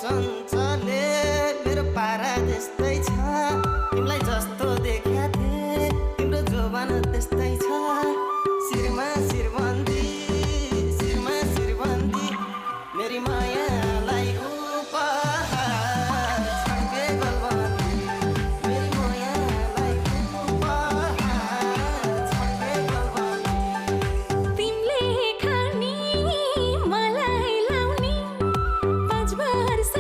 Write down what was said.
चञ्चले मेरो पारा त्यस्तै छ तिमीलाई जस्तो देखा थिए तिम्रो जोबान त्यस्तै छ शिरमा शिरबन्दी शिरमा शिरबन्दी मेरी मायालाई उपहार छड्के गलबन्दी मेरी मायालाई उपहार छड्के गलबन्दी तिमीले खानी मलाई लाउने 5 वर्ष